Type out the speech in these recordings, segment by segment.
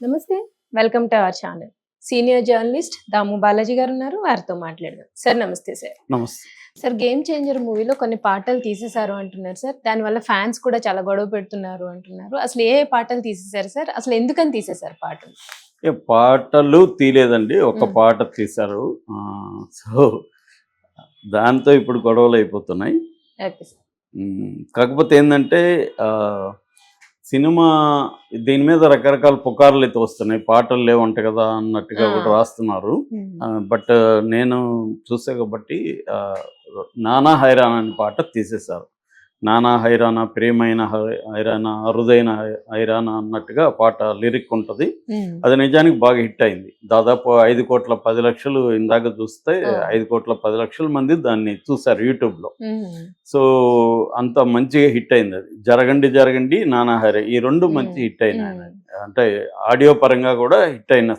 నమస్తే. Welcome to our channel. Senior journalist Damu Balaji గారు ఉన్నారు. వారితో మాట్లాడదాం. సార్ నమస్తే సార్. నమస్తే. సార్ 'గేమ్ చేంజర్' మూవీలో కొన్ని పాటలు తీసేశారు అంటున్నారు సార్. దానివల్ల ఫ్యాన్స్ కూడా చాలా గొడవ పెడుతున్నారు అంటున్నారు. అసలు ఏ పాటలు తీసేశారు సార్? అసలు ఎందుకని తీసేశారు పాటలు? పాటలు తీయలేదండి. ఒక పాట తీశారు. సో, దాంతో ఇప్పుడు గొడవలయిపోతున్నాయి. Okay sir. కాకపోతే ఏందంటే సినిమా దీని మీద రకరకాల పుకార్లయితే వస్తున్నాయి. పాటలు లేవంట కదా అన్నట్టుగా కూడా రాస్తున్నారు. బట్ నేను చూసా కాబట్టి 'నానా హైరానా' అనే పాట తీసేశారు. 'నానా హైరానా ప్రియమైన హైరానా అరుదైన హైరానా' అన్నట్టుగా పాట లిరిక్ ఉంటుంది. అది నిజానికి బాగా హిట్ అయింది. దాదాపు 5,10,00,000 ఇందాక చూస్తే 5,10,00,000 మంది దాన్ని చూశారు యూట్యూబ్లో. సో అంత మంచిగా హిట్ అయింది అది. 'జరగండి జరగండి' 'నానా హైరా' ఈ రెండు మంచి హిట్ అయినాయి. అంటే ఆడియో పరంగా కూడా హిట్ అయిన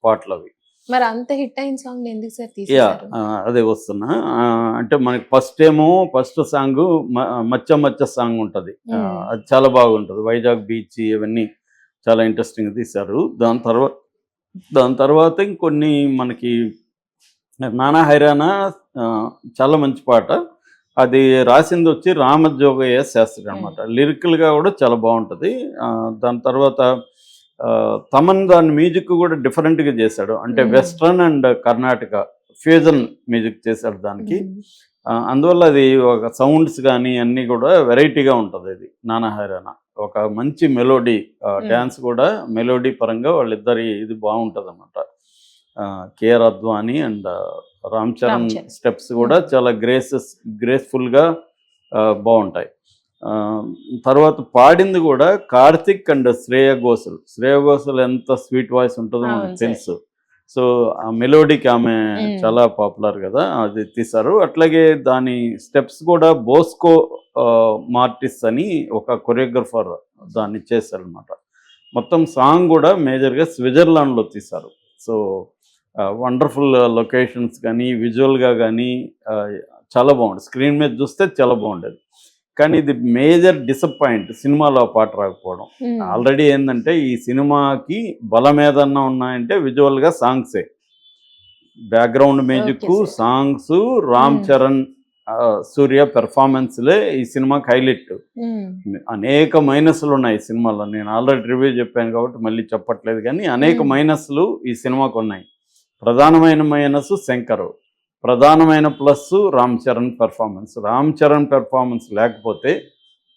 పాటలు అవి. మరి అంత హిట్ అయిన సాంగ్ ఎందుకు సార్ తీసేశారు? అదే వస్తున్నా. అంటే మనకి ఫస్ట్ సాంగ్ మచ్చ మచ్చ సాంగ్ ఉంటుంది. అది చాలా బాగుంటుంది. వైజాగ్ బీచ్ ఇవన్నీ చాలా ఇంట్రెస్టింగ్ తీశారు. దాని తర్వాత ఇంకొన్ని మనకి 'నానా హైరానా' చాలా మంచి పాట. అది రాసింది వచ్చి రామజోగయ్య శాస్త్రి అనమాట. లిరికల్గా కూడా చాలా బాగుంటుంది. దాని తర్వాత తమన్ దాని మ్యూజిక్ కూడా డిఫరెంట్గా చేశాడు. అంటే western and Karnataka fusion music చేశాడు దానికి. అందువల్ల అది ఒక సౌండ్స్ కానీ అన్నీ కూడా వెరైటీగా ఉంటుంది. అది 'నానా హైరానా' ఒక మంచి మెలోడీ, డ్యాన్స్ కూడా మెలోడీ పరంగా వాళ్ళిద్దరి ఇది బాగుంటుంది అన్నమాట. కేఆర్ అద్వానీ అండ్ రామ్ చరణ్ స్టెప్స్ కూడా చాలా గ్రేస్ఫుల్గా బాగుంటాయి. తర్వాత పాడింది కూడా కార్తిక్ అండ్ శ్రేయ ఘోషల్ ఎంత స్వీట్ వాయిస్ ఉంటుందో మనకు తెలుసు. సో ఆ మెలోడీకి ఆమె చాలా పాపులర్ కదా, అది తీశారు. అట్లాగే దాని స్టెప్స్ కూడా బోస్కో మార్టిస్ అని ఒక కొరియోగ్రఫర్ దాన్ని చేశారనమాట. మొత్తం సాంగ్ కూడా మేజర్గా స్విట్జర్లాండ్లో తీశారు. సో వండర్ఫుల్ లొకేషన్స్ కానీ విజువల్గా కానీ చాలా బాగుంటుంది. స్క్రీన్ మీద చూస్తే చాలా బాగుండేది. కానీ ఇది మేజర్ డిసప్పాయింట్ సినిమాలో పాట రాకపోవడం. ఆల్రెడీ ఏంటంటే ఈ సినిమాకి బలం ఏదన్నా ఉన్నాయంటే విజువల్గా సాంగ్సే, background music, songs, Ram Charan Surya పెర్ఫార్మెన్స్లే ఈ సినిమాకి హైలైట్. అనేక మైనస్లు ఉన్నాయి ఈ సినిమాలో. నేను ఆల్రెడీ రివ్యూ చెప్పాను కాబట్టి మళ్ళీ చెప్పట్లేదు. కానీ అనేక మైనస్లు ఈ సినిమాకు ఉన్నాయి. ప్రధానమైన మైనస్ శంకర్, ప్రధానమైన ప్లస్ రామ్ చరణ్ పెర్ఫార్మెన్స్ లేకపోతే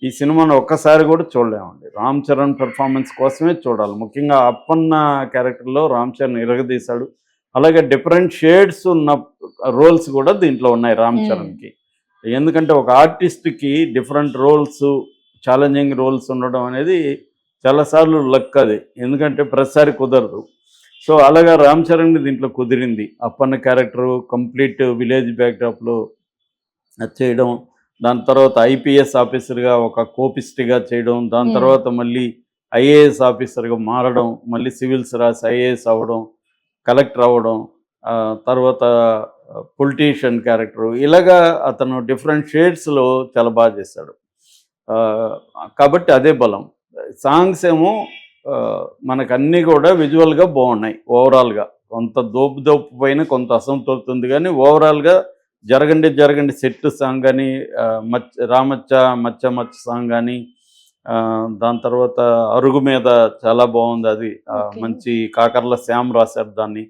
ఈ సినిమాను ఒక్కసారి కూడా చూడలేమండి. రామ్ చరణ్ పెర్ఫార్మెన్స్ కోసమే చూడాలి. ముఖ్యంగా అప్పన్న క్యారెక్టర్లో రామ్ చరణ్ ఇరగదీశాడు. అలాగే డిఫరెంట్ షేడ్స్ ఉన్న రోల్స్ కూడా దీంట్లో ఉన్నాయి రామ్ చరణ్కి. ఎందుకంటే ఒక ఆర్టిస్ట్కి డిఫరెంట్ రోల్స్, ఛాలెంజింగ్ రోల్స్ ఉండడం అనేది చాలాసార్లు లక్ అది. ఎందుకంటే ప్రతిసారి కుదరదు. సో అలాగా రామ్ చరణ్ని దీంట్లో కుదిరింది. అప్పన్న క్యారెక్టరు కంప్లీట్ విలేజ్ బ్యాక్డ్రాప్లో చేయడం, దాని తర్వాత ఐపీఎస్ ఆఫీసర్గా ఒక కోపిస్ట్గా చేయడం, దాని తర్వాత మళ్ళీ ఐఏఎస్ ఆఫీసర్గా మారడం, మళ్ళీ సివిల్స్ రాసి ఐఏఎస్ అవ్వడం, కలెక్టర్ అవ్వడం, తర్వాత పొలిటీషియన్ క్యారెక్టరు, ఇలాగా అతను డిఫరెంట్ షేడ్స్లో చాలా బాగా చేశాడు. కాబట్టి అదే బలం. సాంగ్స్ ఏమో మనకు అన్నీ కూడా విజువల్గా బాగున్నాయి. ఓవరాల్గా కొంత దోపు పైన కొంత అసంతృప్తి ఉంది. కానీ ఓవరాల్గా జరగండి సెట్ సాంగ్ కానీ, మచ్చ సాంగ్ కానీ, దాని తర్వాత అరుగు మీద చాలా బాగుంది. అది మంచి కాకర్ల శ్యామ్ రాశారు దాన్ని.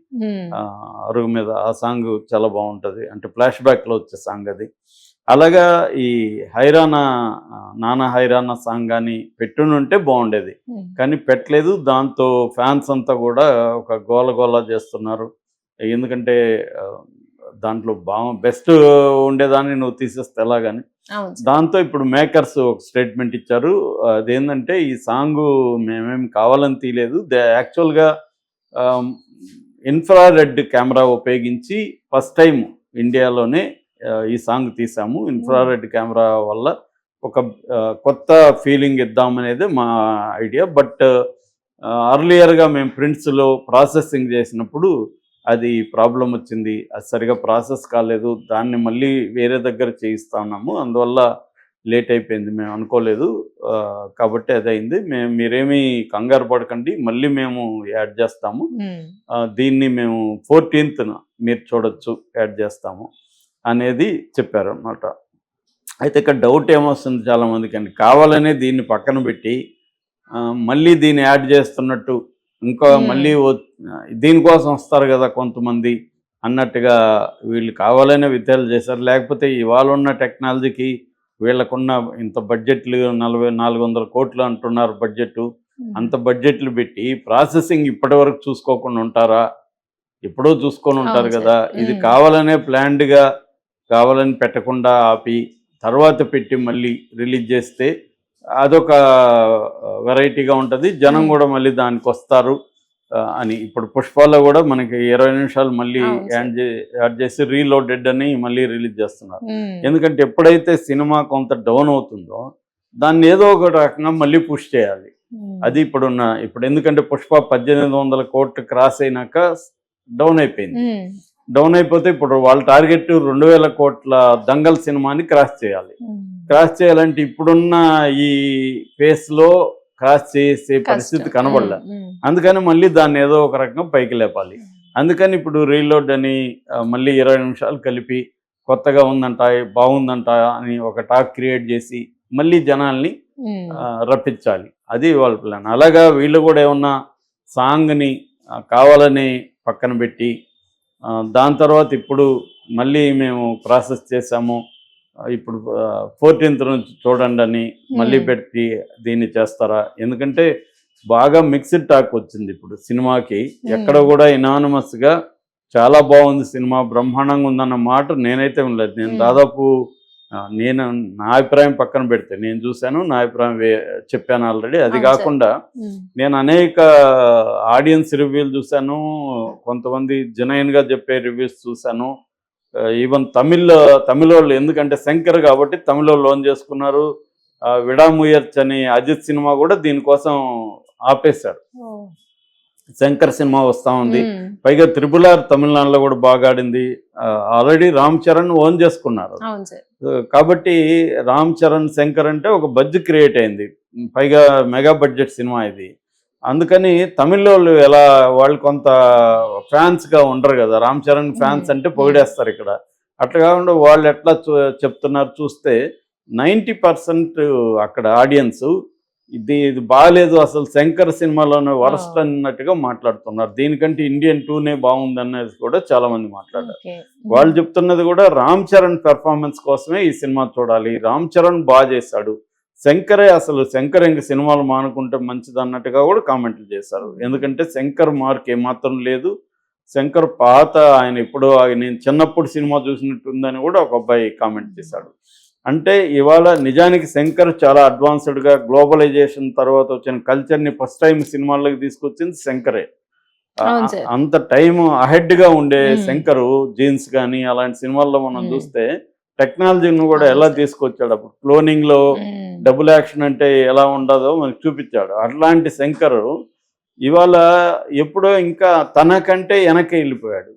అరుగు మీద ఆ సాంగ్ చాలా బాగుంటుంది. అంటే ఫ్లాష్ బ్యాక్లో వచ్చే సాంగ్ అది. అలాగా ఈ నానా హైరానా సాంగ్ కానీ పెట్టునుంటే బాగుండేది. కానీ పెట్టలేదు. దాంతో ఫ్యాన్స్ అంతా కూడా ఒక గోల చేస్తున్నారు. ఎందుకంటే దాంట్లో బెస్ట్ ఉండేదాన్ని నువ్వు తీసేస్తే ఎలాగని. దాంతో ఇప్పుడు మేకర్స్ ఒక స్టేట్మెంట్ ఇచ్చారు. అదేంటంటే ఈ సాంగ్ మేమేమి కావాలని తీయలేదు. యాక్చువల్గా ఇన్ఫ్రారెడ్ కెమెరా ఉపయోగించి ఫస్ట్ టైం ఇండియాలోనే ఈ సాంగ్ తీసాము. ఇన్ఫ్రారెడ్ కెమెరా వల్ల ఒక కొత్త ఫీలింగ్ ఇద్దామనేది మా ఐడియా. బట్ అర్లియర్గా మేము ప్రింట్స్లో ప్రాసెసింగ్ చేసినప్పుడు అది ప్రాబ్లం వచ్చింది. అది సరిగా ప్రాసెస్ కాలేదు. దాన్ని మళ్ళీ వేరే దగ్గర చేయిస్తా ఉన్నాము. అందువల్ల లేట్ అయిపోయింది, మేము అనుకోలేదు, కాబట్టి అదైంది, మీరేమీ కంగారు పడకండి, మళ్ళీ మేము యాడ్ చేస్తాము, దీన్ని మేము 14th మీరు చూడొచ్చు, యాడ్ చేస్తాము అనేది చెప్పారు అన్నమాట. అయితే ఇక్కడ డౌట్ ఏమొస్తుంది చాలామందికి అండి, కావాలనే దీన్ని పక్కన పెట్టి మళ్ళీ దీన్ని యాడ్ చేస్తున్నట్టు, ఇంకా మళ్ళీ దీనికోసం వస్తారు కదా కొంతమంది అన్నట్టుగా వీళ్ళు కావాలనే విత్యాలు చేశారు. లేకపోతే ఇవాళ ఉన్న టెక్నాలజీకి వీళ్ళకున్న ఇంత బడ్జెట్లు 400 కోట్లు అంటున్నారు బడ్జెట్, అంత బడ్జెట్లు పెట్టి ప్రాసెసింగ్ ఇప్పటి వరకు చూసుకోకుండా ఉంటారా? ఎప్పుడో చూసుకొని ఉంటారు కదా. ఇది కావాలనే ప్లాన్డ్గా, కావాలని పెట్టకుండా ఆపి తర్వాత పెట్టి మళ్ళీ రిలీజ్ చేస్తే అదొక వెరైటీగా ఉంటుంది, జనం కూడా మళ్ళీ దానికి వస్తారు అని. ఇప్పుడు పుష్పాలో కూడా మనకి 20 నిమిషాలు మళ్ళీ యాడ్ చేసి రీలోడెడ్ అని మళ్ళీ రిలీజ్ చేస్తున్నారు. ఎందుకంటే ఎప్పుడైతే సినిమా కొంత డౌన్ అవుతుందో దాన్ని ఏదో ఒక రకంగా మళ్ళీ పుష్ చేయాలి. అది ఇప్పుడు ఎందుకంటే పుష్ప 1800 కోట్లు క్రాస్ అయినాక డౌన్ అయిపోయింది. డౌన్ అయిపోతే ఇప్పుడు వాళ్ళ టార్గెట్ 2000 కోట్ల దంగల్ సినిమాని క్రాస్ చేయాలి. క్రాస్ చేయాలంటే ఇప్పుడున్న ఈ ఫేస్లో క్రాస్ చేసే పరిస్థితి కనబడలే. అందుకని మళ్ళీ దాన్ని ఏదో ఒక రకంగా పైకి లేపాలి. అందుకని ఇప్పుడు రీలోడ్ అని మళ్ళీ 20 నిమిషాలు కలిపి కొత్తగా ఉందంట, బాగుందంట అని ఒక టాక్ క్రియేట్ చేసి మళ్ళీ జనాల్ని రప్పించాలి. అది వాళ్ళ ప్లాన్. అలాగా వీళ్ళు కూడా ఏమన్నా సాంగ్ని కావాలని పక్కన పెట్టి దాని తర్వాత ఇప్పుడు మళ్ళీ మేము ప్రాసెస్ చేసాము, ఇప్పుడు 14th నుంచి చూడండి అని మళ్ళీ పెట్టి దీన్ని చేస్తారా? ఎందుకంటే బాగా మిక్స్డ్ టాక్ వచ్చింది ఇప్పుడు సినిమాకి. ఎక్కడ కూడా ఇనానిమస్గా చాలా బాగుంది సినిమా, బ్రహ్మాండంగా ఉందన్న మాట నేనైతే ఉండలేదు. నేను దాదాపు నా అభిప్రాయం పక్కన పెడితే నేను చూశాను, నా అభిప్రాయం చెప్పాను ఆల్రెడీ. అది కాకుండా నేను అనేక ఆడియన్స్ రివ్యూలు చూశాను, కొంతమంది జెన్యూన్గా చెప్పే రివ్యూస్ చూశాను. ఈవెన్ తమిళ వాళ్ళు, ఎందుకంటే శంకర్ కాబట్టి తమిళ వాళ్ళు లోన్ చేసుకున్నారు. విడాముయర్చ్ అని అజిత్ సినిమా కూడా దీనికోసం ఆపేశారు. శంకర్ సినిమా వస్తూ ఉంది, పైగా RRR తమిళనాడులో కూడా బాగా ఆడింది. ఆల్రెడీ రామ్ చరణ్ ఓన్ చేసుకున్నారు కాబట్టి రామ్ చరణ్ శంకర్ అంటే ఒక బజ్ క్రియేట్ అయింది, పైగా మెగా బడ్జెట్ సినిమా ఇది. అందుకని తమిళ వాళ్ళు కొంత ఫ్యాన్స్గా ఉండరు కదా, రామ్ చరణ్ ఫ్యాన్స్ అంటే పొగిడేస్తారు. ఇక్కడ అట్లా కాకుండా వాళ్ళు ఎట్లా చెప్తున్నారు చూస్తే 90% అక్కడ ఆడియన్స్ ఇది బాగాలేదు, అసలు శంకర్ సినిమాలోనే వరస్ట్ అన్నట్టుగా మాట్లాడుతున్నారు. దీనికంటే ఇండియన్ 2నే బాగుంది అనేది కూడా చాలా మంది మాట్లాడారు. వాళ్ళు చెప్తున్నది కూడా రామ్ చరణ్ పెర్ఫార్మెన్స్ కోసమే ఈ సినిమా చూడాలి, రామ్ చరణ్ బాగా చేశాడు, శంకర్ ఇంక సినిమాలు మానుకుంటే మంచిది అన్నట్టుగా కూడా కామెంట్లు చేశారు. ఎందుకంటే శంకర్ మార్క్ ఏమాత్రం లేదు, శంకర్ పాత ఆయన ఎప్పుడో నేను చిన్నప్పుడు సినిమా చూసినట్టుందని కూడా ఒక అబ్బాయి కామెంట్ చేశాడు. అంటే ఇవాళ నిజానికి శంకర్ చాలా అడ్వాన్స్డ్గా గ్లోబలైజేషన్ తర్వాత వచ్చిన కల్చర్ని ఫస్ట్ టైం సినిమాల్లోకి తీసుకొచ్చింది శంకరే. అంత టైం అహెడ్గా ఉండే శంకరు జీన్స్ కానీ అలాంటి సినిమాల్లో మనం చూస్తే టెక్నాలజీని కూడా ఎలా తీసుకొచ్చాడు, అప్పుడు క్లోనింగ్లో డబుల్ యాక్షన్ అంటే ఎలా ఉండదో మనకు చూపించాడు. అట్లాంటి శంకర్ ఇవాళ ఎప్పుడో ఇంకా తనకంటే వెనక్కి వెళ్ళిపోయాడు.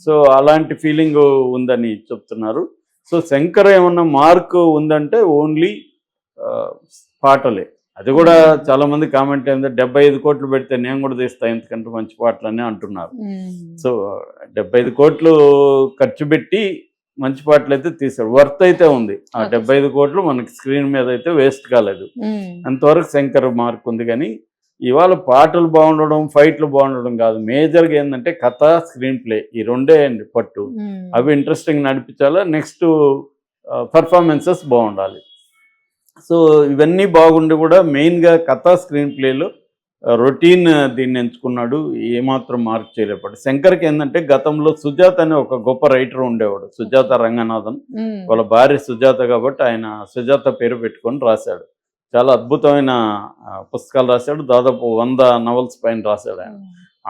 సో అలాంటి ఫీలింగ్ ఉందని చెప్తున్నారు. సో శంకర్ ఏమన్నా మార్క్ ఉందంటే ఓన్లీ పాటలే. అది కూడా చాలా మంది కామెంట్ అయింది, 75 కోట్లు పెడితే నేను కూడా తీస్తాను ఎందుకంటే మంచి పాటలని అంటున్నారు. సో 75 కోట్లు ఖర్చు పెట్టి మంచి పాటలు అయితే తీశాడు, వర్త్ అయితే ఉంది. ఆ 75 కోట్లు మనకి స్క్రీన్ మీద అయితే వేస్ట్ కాలేదు, అంతవరకు శంకర్ మార్క్ ఉంది. కానీ ఇవాళ పాటలు బాగుండడం, ఫైట్లు బాగుండడం కాదు, మేజర్గా ఏంటంటే కథ, స్క్రీన్ ప్లే, ఈ రెండే అండి పట్టు. అవి ఇంట్రెస్టింగ్ నడిపించాలా, నెక్స్ట్ పర్ఫార్మెన్సెస్ బాగుండాలి. సో ఇవన్నీ బాగుండి కూడా మెయిన్గా కథ, స్క్రీన్ ప్లేలో రొటీన్ దీన్ని ఎంచుకున్నాడు, ఏమాత్రం మార్క్ చేయలేపాడు. శంకర్కి ఏంటంటే గతంలో సుజాత అనే ఒక గొప్ప రైటర్ ఉండేవాడు, సుజాత రంగనాథన్. వాళ్ళ భార్య సుజాత కాబట్టి ఆయన సుజాత పేరు పెట్టుకొని రాశాడు. చాలా అద్భుతమైన పుస్తకాలు రాశాడు, దాదాపు 100 నవల్స్ పైన రాశాడు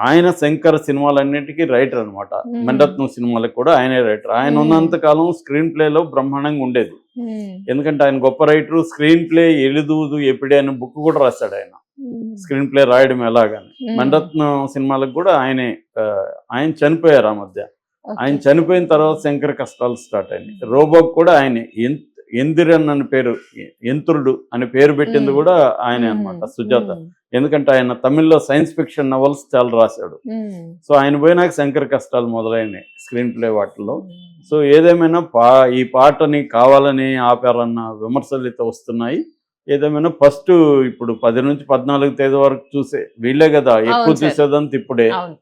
ఆయన శంకర్ సినిమాలన్నిటికీ రైటర్ అనమాట. మణిరత్నం సినిమాలకు కూడా ఆయనే రైటర్. ఆయన ఉన్నంతకాలం స్క్రీన్ ప్లేలో బ్రహ్మాండంగా ఉండేది, ఎందుకంటే ఆయన గొప్ప రైటరు. స్క్రీన్ ప్లే ఎలిదూదు ఎప్పుడే అనే బుక్ కూడా రాశాడు ఆయన, స్క్రీన్ ప్లే రాయడం ఎలాగని. మణిరత్నం సినిమాలకు కూడా ఆయన చనిపోయారు ఆ మధ్య. ఆయన చనిపోయిన తర్వాత శంకర్ కష్టాలు స్టార్ట్ అయినాయి. రోబోకి కూడా ఆయనే. ఎందిరన్ అని పేరు, యంత్రుడు అని పేరు పెట్టింది కూడా ఆయనే అన్నమాట, సుజాత. ఎందుకంటే ఆయన తమిళ్లో సైన్స్ ఫిక్షన్ నవల్స్ చాలా రాశాడు. సో ఆయన పోయినాక శంకర్ కష్టాలు మొదలైనాయి స్క్రీన్ ప్లే వాటిల్లో. సో ఏదేమైనా ఈ పాటని కావాలని ఆపారన్న విమర్శలు అయితే వస్తున్నాయి. ఏదేమైనా ఫస్ట్ ఇప్పుడు 10 నుంచి 14 తేదీ వరకు చూసే వీళ్ళే కదా ఎక్కువ అవును సార్. చూసేదంతా ఇప్పుడే. అవును